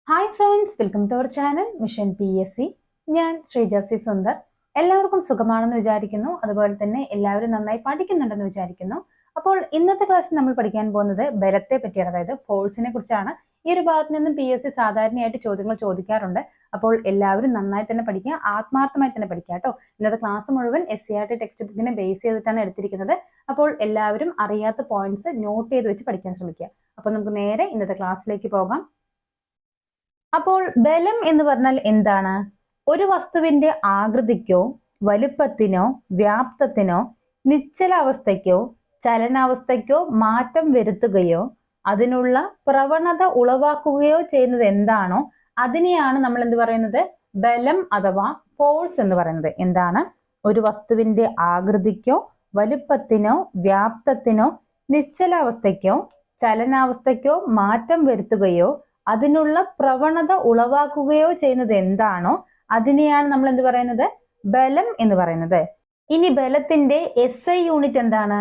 Hi friends, welcome to our channel mission PSC. ഞാൻ ശ്രീജാസി സുന്ദർ. എല്ലാവർക്കും സുഖമാണെന്ന് വിചാരിക്കുന്നു. അതുപോലെ തന്നെ എല്ലാവരും നന്നായി പഠിക്കുന്നുണ്ടെന്ന് വിചാരിക്കുന്നു. അപ്പോൾ ഇന്നത്തെ ക്ലാസ്സിൽ നമ്മൾ പഠിക്കാൻ പോകുന്നത് ബലത്തെ പറ്റിയാണ്, അതായത് ഫോഴ്സിനെ കുറിച്ചാണ്. ഈ ഒരു ഭാഗത്ത് നിന്നും PSC സാധാരണയായിട്ട് ചോദ്യങ്ങൾ ചോദിക്കാറുണ്ട്. അപ്പോൾ എല്ലാവരും നന്നായി തന്നെ പഠിക്കുക, ആത്മാർത്ഥമായി തന്നെ പഠിക്കുക കേട്ടോ. ഇന്നത്തെ ക്ലാസ് മുഴുവൻ SCERT ടെക്സ്റ്റ് ബുക്കിനെ ബേസ് ചെയ്തിട്ടാണ് എടുത്തിരിക്കുന്നത്. അപ്പോൾ എല്ലാവരും അറിയാത്ത പോയിന്റ്സ് നോട്ട് ചെയ്ത് വെച്ച് പഠിക്കാൻ ശ്രമിക്കുക. അപ്പോൾ നമുക്ക് നേരെ ഇന്നത്തെ ക്ലാസ്സിലേക്ക് പോകാം. അപ്പോൾ ബലം എന്ന് പറഞ്ഞാൽ എന്താണ്? ഒരു വസ്തുവിന്റെ ആകൃതിക്കോ വലുപ്പത്തിനോ വ്യാപ്തത്തിനോ നിശ്ചലാവസ്ഥയ്ക്കോ ചലനാവസ്ഥയ്ക്കോ മാറ്റം വരുത്തുകയോ അതിനുള്ള പ്രവണത ഉളവാക്കുകയോ ചെയ്യുന്നത് എന്താണോ അതിനെയാണ് നമ്മൾ എന്ത് പറയുന്നത്? ബലം അഥവാ ഫോഴ്സ് എന്ന് പറയുന്നത്. എന്താണ്? ഒരു വസ്തുവിന്റെ ആകൃതിക്കോ വലുപ്പത്തിനോ വ്യാപ്തത്തിനോ നിശ്ചലാവസ്ഥയ്ക്കോ ചലനാവസ്ഥയ്ക്കോ മാറ്റം വരുത്തുകയോ അതിനുള്ള പ്രവണത ഉളവാക്കുകയോ ചെയ്യുന്നത് എന്താണോ അതിനെയാണ് നമ്മൾ എന്ത് പറയുന്നത്? ബലം എന്ന് പറയുന്നത്. ഇനി ബലത്തിന്റെ SI യൂണിറ്റ് എന്താണ്?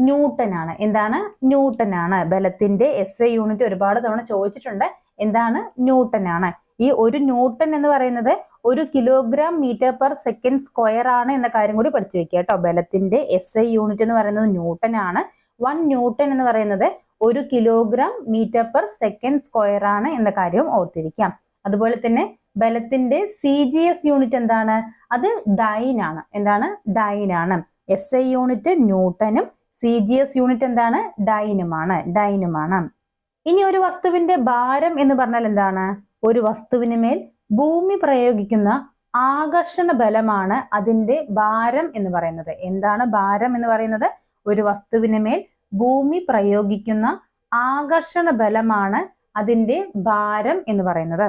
ന്യൂട്ടൺ ആണ്. എന്താണ്? ന്യൂട്ടൺ ആണ്. ബലത്തിന്റെ SI യൂണിറ്റ് ഒരുപാട് തവണ ചോദിച്ചിട്ടുണ്ട്. എന്താണ്? ന്യൂട്ടൺ ആണ്. ഈ ഒരു ന്യൂട്ടൺ എന്ന് പറയുന്നത് 1 kg/m/s² ആണ് എന്ന കാര്യം കൂടി പഠിച്ചു വെക്കുക കേട്ടോ. ബലത്തിന്റെ SI യൂണിറ്റ് എന്ന് പറയുന്നത് ന്യൂട്ടൺ ആണ്. 1 ന്യൂട്ടൺ എന്ന് പറയുന്നത് 1 kg/m/s² ആണ് എന്ന കാര്യവും ഓർത്തിരിക്കാം. അതുപോലെ തന്നെ ബലത്തിന്റെ CGS യൂണിറ്റ് എന്താണ്? അത് ഡൈൻ ആണ്. എന്താണ്? ഡൈൻ ആണ്. SI യൂണിറ്റ് ന്യൂട്ടനും CGS യൂണിറ്റ് എന്താണ്? ഡൈനുമാണ്. ഇനി ഒരു വസ്തുവിന്റെ ഭാരം എന്ന് പറഞ്ഞാൽ എന്താണ്? ഒരു വസ്തുവിന് മേൽ ഭൂമി പ്രയോഗിക്കുന്ന ആകർഷണ ബലമാണ് അതിന്റെ ഭാരം എന്ന് പറയുന്നത്. എന്താണ് ഭാരം എന്ന് പറയുന്നത്? ഒരു വസ്തുവിന് മേൽ ഭൂമി പ്രയോഗിക്കുന്ന ആകർഷണ ബലമാണ് അതിന്റെ ഭാരം എന്ന് പറയുന്നത്.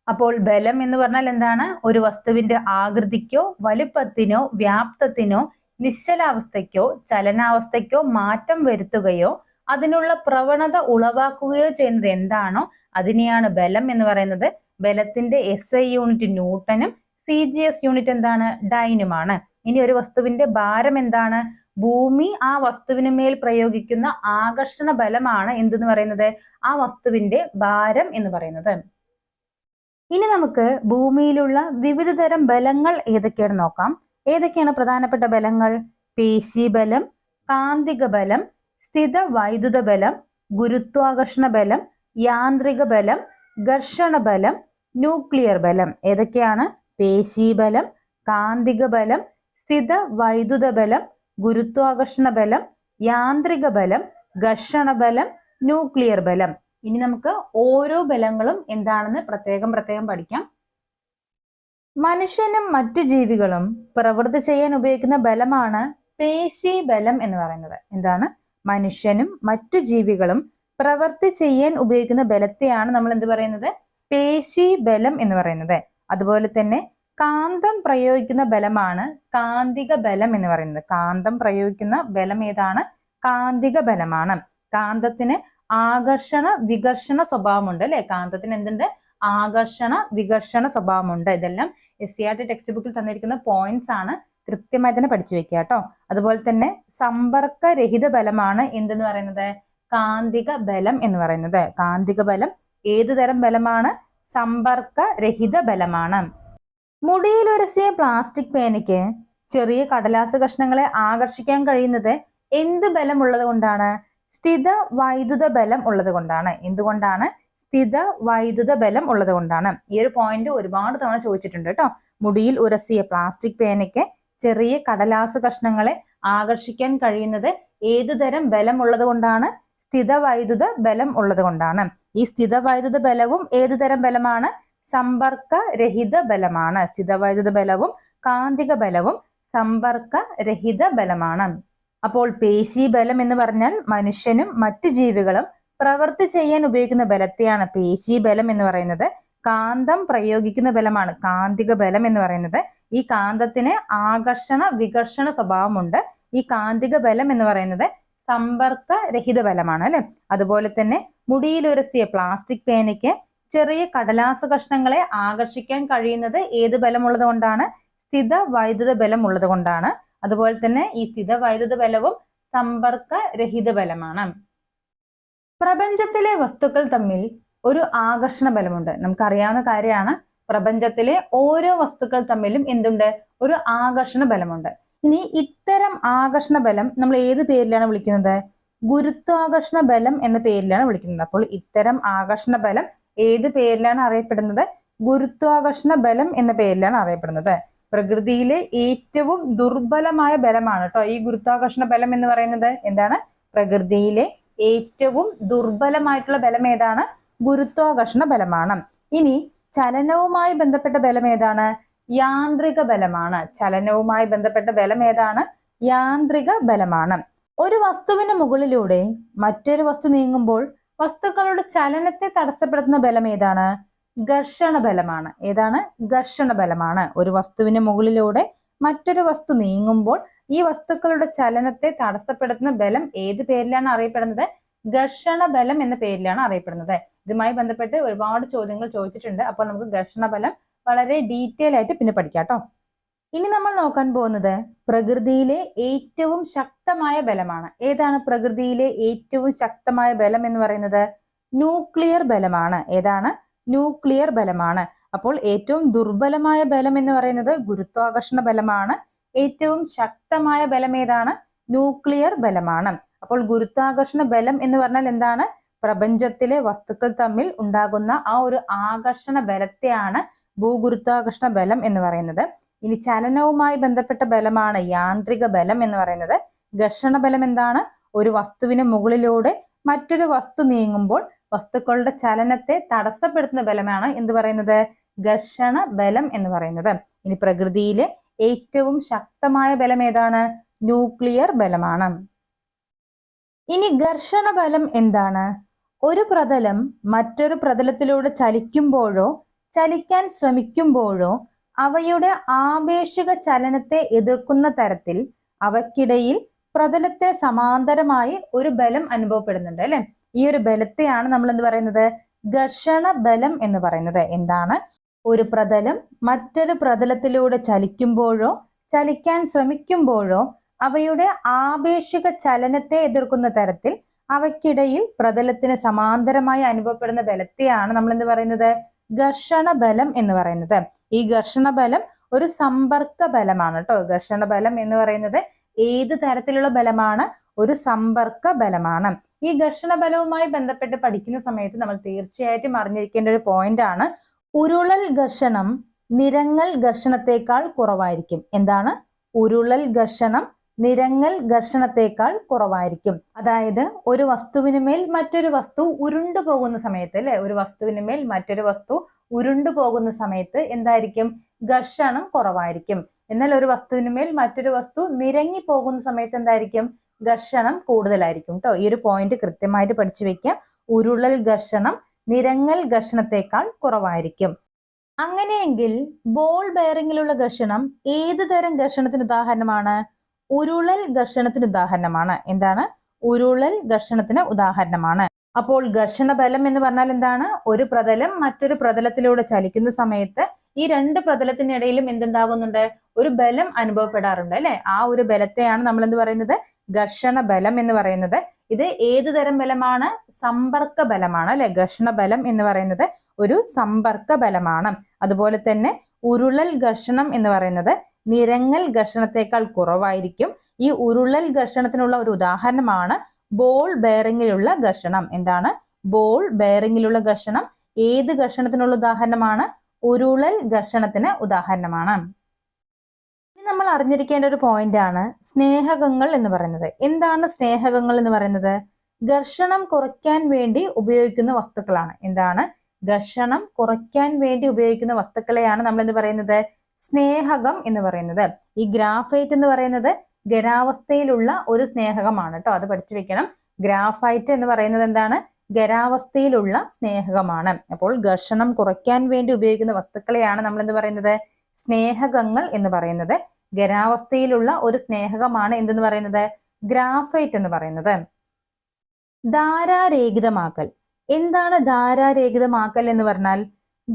അപ്പോൾ ബലം എന്ന് പറഞ്ഞാൽ എന്താണ്? ഒരു വസ്തുവിന്റെ ആകൃതിക്കോ വലുപ്പത്തിനോ വ്യാപ്തത്തിനോ നിശ്ചലാവസ്ഥയ്ക്കോ ചലനാവസ്ഥയ്ക്കോ മാറ്റം വരുത്തുകയോ അതിനുള്ള പ്രവണത ഉളവാക്കുകയോ ചെയ്യുന്നത് എന്താണോ അതിനെയാണ് ബലം എന്ന് പറയുന്നത്. ബലത്തിന്റെ SI യൂണിറ്റ് ന്യൂട്ടനും CGS യൂണിറ്റ് എന്താണ്? ഡൈനുമാണ്. ഇനി ഒരു വസ്തുവിന്റെ ഭാരം എന്താണ്? ഭൂമി ആ വസ്തുവിന് മേൽ പ്രയോഗിക്കുന്ന ആകർഷണ ബലമാണ് എന്തെന്ന് പറയുന്നത്? ആ വസ്തുവിന്റെ ഭാരം എന്ന് പറയുന്നത്. ഇനി നമുക്ക് ഭൂമിയിലുള്ള വിവിധ തരം ബലങ്ങൾ ഏതൊക്കെയാണ് നോക്കാം. ഏതൊക്കെയാണ് പ്രധാനപ്പെട്ട ബലങ്ങൾ? പേശീബലം, കാന്തിക ബലം, സ്ഥിത വൈദ്യുത ബലം, ഗുരുത്വാകർഷണ ബലം, യാന്ത്രിക ബലം, ഘർഷണ ബലം, ന്യൂക്ലിയർ ബലം. ഏതൊക്കെയാണ്? പേശീബലം, കാന്തിക ബലം, സ്ഥിത വൈദ്യുത ബലം, ഗുരുത്വാകർഷണ ബലം, യാന്ത്രിക ബലം, ഘർഷണ ബലം, ന്യൂക്ലിയർ ബലം. ഇനി നമുക്ക് ഓരോ ബലങ്ങളും എന്താണെന്ന് പ്രത്യേകം പഠിക്കാം. മനുഷ്യനും മറ്റു ജീവികളും പ്രവൃത്തി ചെയ്യാൻ ഉപയോഗിക്കുന്ന ബലമാണ് പേശീബലം എന്ന് പറയുന്നത്. എന്താണ്? മനുഷ്യനും മറ്റു ജീവികളും പ്രവൃത്തി ചെയ്യാൻ ഉപയോഗിക്കുന്ന ബലത്തെയാണ് നമ്മൾ എന്ത് പറയുന്നത്? പേശീബലം എന്ന് പറയുന്നത്. അതുപോലെ തന്നെ കാന്തം പ്രയോഗിക്കുന്ന ബലമാണ് കാന്തിക ബലം എന്ന് പറയുന്നത്. കാന്തം പ്രയോഗിക്കുന്ന ബലം ഏതാണ്? കാന്തിക ബലമാണ്. കാന്തത്തിന് ആകർഷണ വികർഷണ സ്വഭാവമുണ്ട് അല്ലെ? കാന്തത്തിന് എന്തുണ്ട്? ആകർഷണ വികർഷണ സ്വഭാവമുണ്ട്. ഇതെല്ലാം SCERT ടെക്സ്റ്റ് ബുക്കിൽ തന്നിരിക്കുന്ന പോയിന്റ്സ് ആണ്. കൃത്യമായി തന്നെ പഠിച്ചു വെക്കുക കേട്ടോ. അതുപോലെ തന്നെ സമ്പർക്കരഹിത ബലമാണ് എന്തെന്ന് പറയുന്നത്? കാന്തിക ബലം എന്ന് പറയുന്നത്. കാന്തിക ബലം ഏതു തരം ബലമാണ്? സമ്പർക്കരഹിത ബലമാണ്. മുടിയിൽ ഉരസിയ പ്ലാസ്റ്റിക് പേനയ്ക്ക് ചെറിയ കടലാസ് കഷ്ണങ്ങളെ ആകർഷിക്കാൻ കഴിയുന്നത് എന്ത് ബലം ഉള്ളത് കൊണ്ടാണ്? സ്ഥിത വൈദ്യുത ബലം ഉള്ളത് കൊണ്ടാണ്. എന്തുകൊണ്ടാണ്? സ്ഥിത വൈദ്യുത ബലം ഉള്ളത് കൊണ്ടാണ്. ഈ ഒരു പോയിന്റ് ഒരുപാട് തവണ ചോദിച്ചിട്ടുണ്ട് കേട്ടോ. മുടിയിൽ ഉരസിയ പ്ലാസ്റ്റിക് പേനയ്ക്ക് ചെറിയ കടലാസ് കഷ്ണങ്ങളെ ആകർഷിക്കാൻ കഴിയുന്നത് ഏതുതരം ബലം ഉള്ളത് കൊണ്ടാണ്? സ്ഥിത വൈദ്യുത ബലം ഉള്ളത് കൊണ്ടാണ്. ഈ സ്ഥിത വൈദ്യുത ബലവും ഏതുതരം ബലമാണ്? സമ്പർക്കരഹിത ബലമാണ്. സ്ഥിതവൈദ്യുത ബലവും കാന്തിക ബലവും സമ്പർക്കരഹിത ബലമാണ്. അപ്പോൾ പേശീബലം എന്ന് പറഞ്ഞാൽ മനുഷ്യനും മറ്റു ജീവികളും പ്രവൃത്തി ചെയ്യാൻ ഉപയോഗിക്കുന്ന ബലത്തെയാണ് പേശീബലം എന്ന് പറയുന്നത്. കാന്തം പ്രയോഗിക്കുന്ന ബലമാണ് കാന്തിക ബലം എന്ന് പറയുന്നത്. ഈ കാന്തത്തിന് ആകർഷണ വികർഷണ സ്വഭാവമുണ്ട്. ഈ കാന്തിക ബലം എന്ന് പറയുന്നത് സമ്പർക്കരഹിത ബലമാണ് അല്ലെ? അതുപോലെ തന്നെ മുടിയിൽ ഉരസിയ പ്ലാസ്റ്റിക് പേനയ്ക്ക് ചെറിയ കടലാസ് കഷ്ണങ്ങളെ ആകർഷിക്കാൻ കഴിയുന്നത് ഏത് ബലമുള്ളത് കൊണ്ടാണ്? സ്ഥിത വൈദ്യുത ബലം ഉള്ളത് കൊണ്ടാണ്. അതുപോലെ തന്നെ ഈ സ്ഥിത വൈദ്യുത ബലവും സമ്പർക്കരഹിത ബലമാണ്. പ്രപഞ്ചത്തിലെ വസ്തുക്കൾ തമ്മിൽ ഒരു ആകർഷണ ബലമുണ്ട്. നമുക്കറിയാവുന്ന കാര്യമാണ്, പ്രപഞ്ചത്തിലെ ഓരോ വസ്തുക്കൾ തമ്മിലും എന്തുണ്ട്? ഒരു ആകർഷണ ബലമുണ്ട്. ഇനി ഇത്തരം ആകർഷണ ബലം നമ്മൾ ഏത് പേരിലാണ് വിളിക്കുന്നത്? ഗുരുത്വാകർഷണ ബലം എന്ന പേരിലാണ് വിളിക്കുന്നത്. അപ്പോൾ ഇത്തരം ആകർഷണ ബലം ഏത് പേരിലാണ് അറിയപ്പെടുന്നത്? ഗുരുത്വാകർഷണ ബലം എന്ന പേരിലാണ് അറിയപ്പെടുന്നത്. പ്രകൃതിയിലെ ഏറ്റവും ദുർബലമായ ബലമാണ് കേട്ടോ ഈ ഗുരുത്വാകർഷണ ബലം എന്ന് പറയുന്നത്. എന്താണ്? പ്രകൃതിയിലെ ഏറ്റവും ദുർബലമായിട്ടുള്ള ബലം ഏതാണ്? ഗുരുത്വാകർഷണ ബലമാണ്. ഇനി ചലനവുമായി ബന്ധപ്പെട്ട ബലം ഏതാണ്? യാന്ത്രിക ബലമാണ്. ചലനവുമായി ബന്ധപ്പെട്ട ബലം ഏതാണ്? യാന്ത്രിക ബലമാണ്. ഒരു വസ്തുവിന് മുകളിലൂടെ മറ്റൊരു വസ്തു നീങ്ങുമ്പോൾ വസ്തുക്കളുടെ ചലനത്തെ തടസ്സപ്പെടുത്തുന്ന ബലം ഏതാണ്? ഘർഷണ ബലമാണ്. ഏതാണ്? ഘർഷണ ബലമാണ്. ഒരു വസ്തുവിന് മുകളിലൂടെ മറ്റൊരു വസ്തു നീങ്ങുമ്പോൾ ഈ വസ്തുക്കളുടെ ചലനത്തെ തടസ്സപ്പെടുത്തുന്ന ബലം ഏത് പേരിലാണ് അറിയപ്പെടുന്നത്? ഘർഷണ ബലം എന്ന പേരിലാണ് അറിയപ്പെടുന്നത്. ഇതുമായി ബന്ധപ്പെട്ട് ഒരുപാട് ചോദ്യങ്ങൾ ചോദിച്ചിട്ടുണ്ട്. അപ്പോൾ നമുക്ക് ഘർഷണ ബലം വളരെ ഡീറ്റെയിൽ ആയിട്ട് പിന്നെ പഠിക്കാം കേട്ടോ. ഇനി നമ്മൾ നോക്കാൻ പോകുന്നത് പ്രകൃതിയിലെ ഏറ്റവും ശക്തമായ ബലമാണ്. ഏതാണ് പ്രകൃതിയിലെ ഏറ്റവും ശക്തമായ ബലം എന്ന് പറയുന്നത്? ന്യൂക്ലിയർ ബലമാണ്. ഏതാണ്? ന്യൂക്ലിയർ ബലമാണ്. അപ്പോൾ ഏറ്റവും ദുർബലമായ ബലം എന്ന് പറയുന്നത് ഗുരുത്വാകർഷണ ബലമാണ്. ഏറ്റവും ശക്തമായ ബലം ഏതാണ്? ന്യൂക്ലിയർ ബലമാണ്. അപ്പോൾ ഗുരുത്വാകർഷണ ബലം എന്ന് പറഞ്ഞാൽ എന്താണ്? പ്രപഞ്ചത്തിലെ വസ്തുക്കൾ തമ്മിൽ ഉണ്ടാകുന്ന ആ ഒരു ആകർഷണ ബലത്തെയാണ് ഭൂഗുരുത്വാകർഷണ ബലം എന്ന് പറയുന്നത്. ഇനി ചലനവുമായി ബന്ധപ്പെട്ട ബലമാണ് യാന്ത്രിക ബലം എന്ന് പറയുന്നത്. ഘർഷണ ബലം എന്താണ്? ഒരു വസ്തുവിന് മുകളിലൂടെ മറ്റൊരു വസ്തു നീങ്ങുമ്പോൾ വസ്തുക്കളുടെ ചലനത്തെ തടസ്സപ്പെടുത്തുന്ന ബലമാണ് എന്ത് പറയുന്നത്? ഘർഷണ ബലം എന്ന് പറയുന്നത്. ഇനി പ്രകൃതിയിലെ ഏറ്റവും ശക്തമായ ബലം ഏതാണ്? ന്യൂക്ലിയർ ബലമാണ്. ഇനി ഘർഷണ ബലം എന്താണ്? ഒരു പ്രതലം മറ്റൊരു പ്രതലത്തിലൂടെ ചലിക്കുമ്പോഴോ ചലിക്കാൻ ശ്രമിക്കുമ്പോഴോ അവയുടെ ആപേക്ഷിക ചലനത്തെ എതിർക്കുന്ന തരത്തിൽ അവയ്ക്കിടയിൽ പ്രതലത്തെ സമാന്തരമായി ഒരു ബലം അനുഭവപ്പെടുന്നുണ്ട് അല്ലെ? ഈ ഒരു ബലത്തെയാണ് നമ്മൾ എന്ത് പറയുന്നത്? ഘർഷണ ബലം എന്ന് പറയുന്നത്. എന്താണ്? ഒരു പ്രതലം മറ്റൊരു പ്രതലത്തിലൂടെ ചലിക്കുമ്പോഴോ ചലിക്കാൻ ശ്രമിക്കുമ്പോഴോ അവയുടെ ആപേക്ഷിക ചലനത്തെ എതിർക്കുന്ന തരത്തിൽ അവയ്ക്കിടയിൽ പ്രതലത്തിന് സമാന്തരമായി അനുഭവപ്പെടുന്ന ബലത്തെയാണ് നമ്മൾ എന്ത് പറയുന്നത്? ഘർഷണ ബലം എന്ന് പറയുന്നത്. ഈ ഘർഷണ ബലം ഒരു സമ്പർക്ക ബലമാണ് കേട്ടോ. ഘർഷണ ബലം എന്ന് പറയുന്നത് ഏത് തരത്തിലുള്ള ബലമാണ്? ഒരു സമ്പർക്ക ബലമാണ്. ഈ ഘർഷണ ബലവുമായി ബന്ധപ്പെട്ട് പഠിക്കുന്ന സമയത്ത് നമ്മൾ തീർച്ചയായിട്ടും അറിഞ്ഞിരിക്കേണ്ട ഒരു പോയിന്റ് ആണ്, ഉരുളൽ ഘർഷണം നിരങ്ങൽ ഘർഷണത്തെക്കാൾ കുറവായിരിക്കും. എന്താണ്? ഉരുളൽ ഘർഷണം നിരങ്ങൽ ഘർഷണത്തെക്കാൾ കുറവായിരിക്കും. അതായത് ഒരു വസ്തുവിന് മേൽ മറ്റൊരു വസ്തു ഉരുണ്ടു പോകുന്ന സമയത്ത് അല്ലെ, ഒരു വസ്തുവിന് മേൽ മറ്റൊരു വസ്തു ഉരുണ്ടു പോകുന്ന സമയത്ത് എന്തായിരിക്കും? ഘർഷണം കുറവായിരിക്കും. എന്നാൽ ഒരു വസ്തുവിന് മേൽ മറ്റൊരു വസ്തു നിരങ്ങി പോകുന്ന സമയത്ത് എന്തായിരിക്കും? ഘർഷണം കൂടുതലായിരിക്കും കേട്ടോ. ഈ ഒരു പോയിന്റ് കൃത്യമായിട്ട് പഠിച്ചു വെക്കുക. ഉരുളൽ ഘർഷണം നിരങ്ങൽ ഘർഷണത്തെക്കാൾ കുറവായിരിക്കും. അങ്ങനെയെങ്കിൽ ബോൾ ബെയറിംഗിലുള്ള ഘർഷണം ഏത് തരം ഘർഷണത്തിന് ഉദാഹരണമാണ്? ഉരുളൽ ഘർഷണത്തിന് ഉദാഹരണമാണ്. എന്താണ്? ഉരുളൽ ഘർഷണത്തിന് ഉദാഹരണമാണ്. അപ്പോൾ ഘർഷണ ബലം എന്ന് പറഞ്ഞാൽ എന്താണ്? ഒരു പ്രതലം മറ്റൊരു പ്രതലത്തിലൂടെ ചലിക്കുന്ന സമയത്ത് ഈ രണ്ട് പ്രതലത്തിനിടയിലും എന്തുണ്ടാകുന്നുണ്ട്? ഒരു ബലം അനുഭവപ്പെടാറുണ്ട് അല്ലെ? ആ ഒരു ബലത്തെയാണ് നമ്മൾ എന്ത് പറയുന്നത്? ഘർഷണ ബലം എന്ന് പറയുന്നത്. ഇത് ഏത് തരം ബലമാണ്? സമ്പർക്ക ബലമാണ് അല്ലെ? ഘർഷണ ബലം എന്ന് പറയുന്നത് ഒരു സമ്പർക്ക ബലമാണ്. അതുപോലെ തന്നെ ഉരുളൽ ഘർഷണം എന്ന് പറയുന്നത് നിരങ്ങൽ ഘർഷണത്തെക്കാൾ കുറവായിരിക്കും. ഈ ഉരുളൽ ഘർഷണത്തിനുള്ള ഒരു ഉദാഹരണമാണ് ബോൾ ബെയറിംഗിലുള്ള ഘർഷണം. എന്താണ്? ബോൾ ബെയറിംഗിലുള്ള ഘർഷണം ഏത് ഘർഷണത്തിനുള്ള ഉദാഹരണമാണ്? ഉരുളൽ ഘർഷണത്തിന് ഉദാഹരണമാണ്. ഇനി നമ്മൾ അറിഞ്ഞിരിക്കേണ്ട ഒരു പോയിന്റ് ആണ് സ്നേഹകങ്ങൾ എന്ന് പറയുന്നത്. എന്താണ് സ്നേഹകങ്ങൾ എന്ന് പറയുന്നത്? ഘർഷണം കുറയ്ക്കാൻ വേണ്ടി ഉപയോഗിക്കുന്ന വസ്തുക്കളാണ്. എന്താണ്? ഘർഷണം കുറയ്ക്കാൻ വേണ്ടി ഉപയോഗിക്കുന്ന വസ്തുക്കളെയാണ് നമ്മൾ എന്ത് പറയുന്നത്? സ്നേഹകം എന്ന് പറയുന്നത്. ഈ ഗ്രാഫൈറ്റ് എന്ന് പറയുന്നത് ഖരാവസ്ഥയിലുള്ള ഒരു സ്നേഹകമാണ് കേട്ടോ. അത് പഠിച്ചു വെക്കണം. ഗ്രാഫൈറ്റ് എന്ന് പറയുന്നത് എന്താണ്? ഖരാവസ്ഥയിലുള്ള സ്നേഹകമാണ്. അപ്പോൾ ഘർഷണം കുറയ്ക്കാൻ വേണ്ടി ഉപയോഗിക്കുന്ന വസ്തുക്കളെയാണ് നമ്മൾ എന്ത് പറയുന്നത്? സ്നേഹകങ്ങൾ എന്ന് പറയുന്നത്. ഖരാവസ്ഥയിലുള്ള ഒരു സ്നേഹകമാണ് എന്തെന്ന് പറയുന്നത്? ഗ്രാഫൈറ്റ് എന്ന് പറയുന്നത്. ധാരാരേഖിതമാക്കൽ. എന്താണ് ധാരാരേഖിതമാക്കൽ എന്ന് പറഞ്ഞാൽ?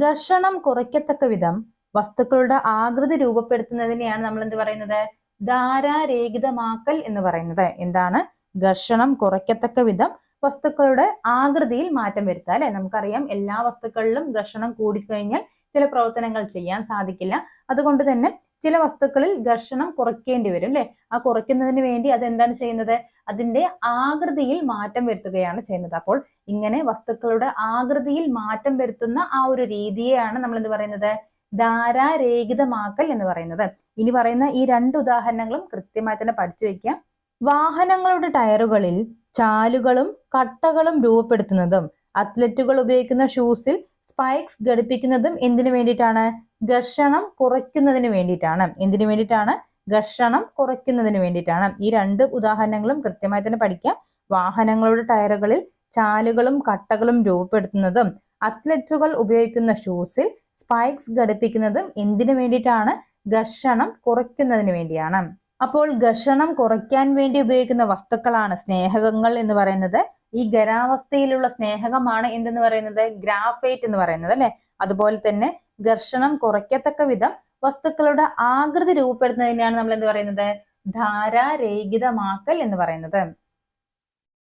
ഘർഷണം കുറയ്ക്കത്തക്ക വിധം വസ്തുക്കളുടെ ആകൃതി രൂപപ്പെടുത്തുന്നതിനെയാണ് നമ്മൾ എന്ത് പറയുന്നത്? ധാരാരേഖിതമാക്കൽ എന്ന് പറയുന്നത്. എന്താണ്? ഘർഷണം കുറയ്ക്കത്തക്ക വിധം വസ്തുക്കളുടെ ആകൃതിയിൽ മാറ്റം വരുത്തുക അല്ലെ. നമുക്കറിയാം എല്ലാ വസ്തുക്കളിലും ഘർഷണം കൂടിക്കഴിഞ്ഞാൽ ചില പ്രവർത്തനങ്ങൾ ചെയ്യാൻ സാധിക്കില്ല. അതുകൊണ്ട് തന്നെ ചില വസ്തുക്കളിൽ ഘർഷണം കുറയ്ക്കേണ്ടി വരും അല്ലെ. ആ കുറയ്ക്കുന്നതിന് വേണ്ടി അതെന്താണ് ചെയ്യുന്നത്? അതിന്റെ ആകൃതിയിൽ മാറ്റം വരുത്തുകയാണ് ചെയ്യുന്നത്. അപ്പോൾ ഇങ്ങനെ വസ്തുക്കളുടെ ആകൃതിയിൽ മാറ്റം വരുത്തുന്ന ആ ഒരു രീതിയെയാണ് നമ്മൾ എന്ത് പറയുന്നത്? ധാരാരേഖിതമാക്കൽ എന്ന് പറയുന്നത്. ഇനി പറയുന്ന ഈ രണ്ട് ഉദാഹരണങ്ങളും കൃത്യമായി തന്നെ പഠിച്ചു വെക്കുക. വാഹനങ്ങളുടെ ടയറുകളിൽ ചാലുകളും കട്ടകളും രൂപപ്പെടുത്തുന്നതും അത്ലറ്റുകൾ ഉപയോഗിക്കുന്ന ഷൂസിൽ സ്പൈക്സ് ഘടിപ്പിക്കുന്നതും എന്തിനു വേണ്ടിയിട്ടാണ്? ഘർഷണം കുറയ്ക്കുന്നതിന് വേണ്ടിയിട്ടാണ്. എന്തിനു വേണ്ടിയിട്ടാണ്? ഘർഷണം കുറയ്ക്കുന്നതിന് വേണ്ടിയിട്ടാണ്. ഈ രണ്ട് ഉദാഹരണങ്ങളും കൃത്യമായി തന്നെ പഠിക്കുക. വാഹനങ്ങളുടെ ടയറുകളിൽ ചാലുകളും കട്ടകളും രൂപപ്പെടുത്തുന്നതും അത്ലറ്റുകൾ ഉപയോഗിക്കുന്ന ഷൂസിൽ സ്പൈക്സ് ഘടിപ്പിക്കുന്നതും എന്തിനു വേണ്ടിയിട്ടാണ്? ഘർഷണം കുറയ്ക്കുന്നതിന് വേണ്ടിയാണ്. അപ്പോൾ ഘർഷണം കുറയ്ക്കാൻ വേണ്ടി ഉപയോഗിക്കുന്ന വസ്തുക്കളാണ് സ്നേഹകങ്ങൾ എന്ന് പറയുന്നത്. ഈ ഖരാവസ്ഥയിലുള്ള സ്നേഹകമാണ് എന്തെന്ന് പറയുന്നത്? ഗ്രാഫൈറ്റ് എന്ന് പറയുന്നത് അല്ലെ. അതുപോലെ തന്നെ ഘർഷണം കുറയ്ക്കത്തക്ക വിധം വസ്തുക്കളുടെ ആകൃതി രൂപപ്പെടുത്തുന്നതിനെയാണ് നമ്മൾ എന്ത് പറയുന്നത്? ധാരാരേഖിതമാക്കൽ എന്ന് പറയുന്നത്.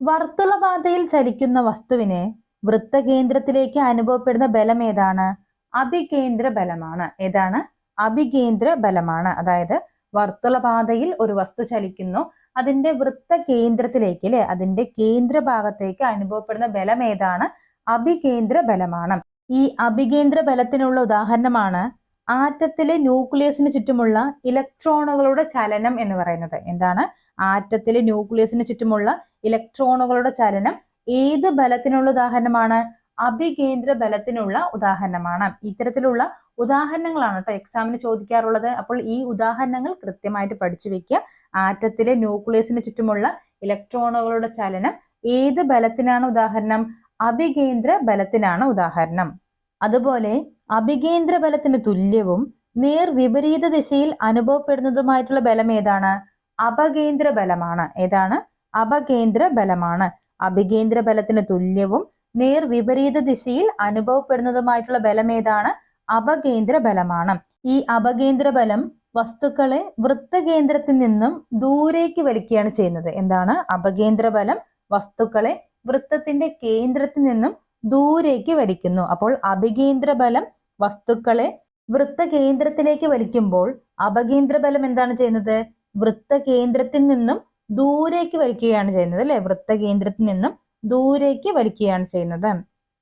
വർത്തുളപാതയിൽ ചലിക്കുന്ന വസ്തുവിന് വൃത്തകേന്ദ്രത്തിലേക്ക് അനുഭവപ്പെടുന്ന ബലം ഏതാണ്? അഭികേന്ദ്ര ബലമാണ്. ഏതാണ്? അഭികേന്ദ്ര ബലമാണ്. അതായത് വർത്തുളപാതയിൽ ഒരു വസ്തു ചലിക്കുന്നു, അതിന്റെ വൃത്തകേന്ദ്രത്തിലേക്ക് അല്ലെ, അതിന്റെ കേന്ദ്രഭാഗത്തേക്ക് അനുഭവപ്പെടുന്ന ബലം ഏതാണ്? അഭികേന്ദ്ര ബലമാണ്. ഈ അഭികേന്ദ്ര ബലത്തിനുള്ള ഉദാഹരണമാണ് ആറ്റത്തിലെ ന്യൂക്ലിയസിന് ചുറ്റുമുള്ള ഇലക്ട്രോണുകളുടെ ചലനം എന്ന് പറയുന്നത്. എന്താണ്? ആറ്റത്തിലെ ന്യൂക്ലിയസിന് ചുറ്റുമുള്ള ഇലക്ട്രോണുകളുടെ ചലനം ഏത് ബലത്തിനുള്ള ഉദാഹരണമാണ്? അഭികേന്ദ്ര ബലത്തിനുള്ള ഉദാഹരണമാണ്. ഇത്തരത്തിലുള്ള ഉദാഹരണങ്ങളാണ് കേട്ടോ എക്സാമിന് ചോദിക്കാറുള്ളത്. അപ്പോൾ ഈ ഉദാഹരണങ്ങൾ കൃത്യമായിട്ട് പഠിച്ചു വെക്കുക. ആറ്റത്തിലെ ന്യൂക്ലിയസിന് ചുറ്റുമുള്ള ഇലക്ട്രോണുകളുടെ ചലനം ഏത് ബലത്തിനാണ് ഉദാഹരണം? അഭികേന്ദ്ര ബലത്തിനാണ് ഉദാഹരണം. അതുപോലെ അഭികേന്ദ്ര ബലത്തിന് തുല്യവും നേർ വിപരീത ദിശയിൽ അനുഭവപ്പെടുന്നതുമായിട്ടുള്ള ബലം ഏതാണ്? അപകേന്ദ്ര ബലമാണ്. ഏതാണ്? അപകേന്ദ്ര ബലമാണ്. അഭികേന്ദ്ര ബലത്തിന് തുല്യവും നേർ വിപരീത ദിശയിൽ അനുഭവപ്പെടുന്നതുമായിട്ടുള്ള ബലം ഏതാണ്? അപകേന്ദ്ര ബലമാണ്. ഈ അപകേന്ദ്ര ബലം വസ്തുക്കളെ വൃത്തകേന്ദ്രത്തിൽ നിന്നും ദൂരേക്ക് വലിക്കുകയാണ് ചെയ്യുന്നത്. എന്താണ്? അപകേന്ദ്ര ബലം വസ്തുക്കളെ വൃത്തത്തിന്റെ കേന്ദ്രത്തിൽ നിന്നും ദൂരേക്ക് വലിക്കുന്നു. അപ്പോൾ അഭികേന്ദ്ര ബലം വസ്തുക്കളെ വൃത്തകേന്ദ്രത്തിലേക്ക് വലിക്കുമ്പോൾ അപകേന്ദ്ര ബലം എന്താണ് ചെയ്യുന്നത്? വൃത്തകേന്ദ്രത്തിൽ നിന്നും ദൂരേക്ക് വലിക്കുകയാണ് ചെയ്യുന്നത് അല്ലെ. വൃത്തകേന്ദ്രത്തിൽ നിന്നും ദൂരേക്ക് വലിക്കുകയാണ് ചെയ്യുന്നത്.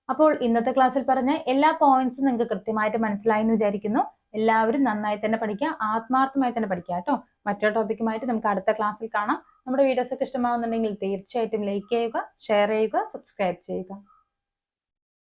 അപ്പോൾ ഇന്നത്തെ ക്ലാസ്സിൽ പറഞ്ഞ എല്ലാ പോയിന്റ്സും നിങ്ങൾക്ക് കൃത്യമായിട്ട് മനസ്സിലായി എന്ന് വിചാരിക്കുന്നു. എല്ലാവരും നന്നായി തന്നെ പഠിക്കുക, ആത്മാർത്ഥമായി തന്നെ പഠിക്കുക കേട്ടോ. മറ്റൊരു ടോപ്പിക്കുമായിട്ട് നമുക്ക് അടുത്ത ക്ലാസ്സിൽ കാണാം. നമ്മുടെ വീഡിയോസ് ഒക്കെ ഇഷ്ടമാവുന്നുണ്ടെങ്കിൽ തീർച്ചയായിട്ടും ലൈക്ക് ചെയ്യുക, ഷെയർ ചെയ്യുക, സബ്സ്ക്രൈബ് ചെയ്യുക.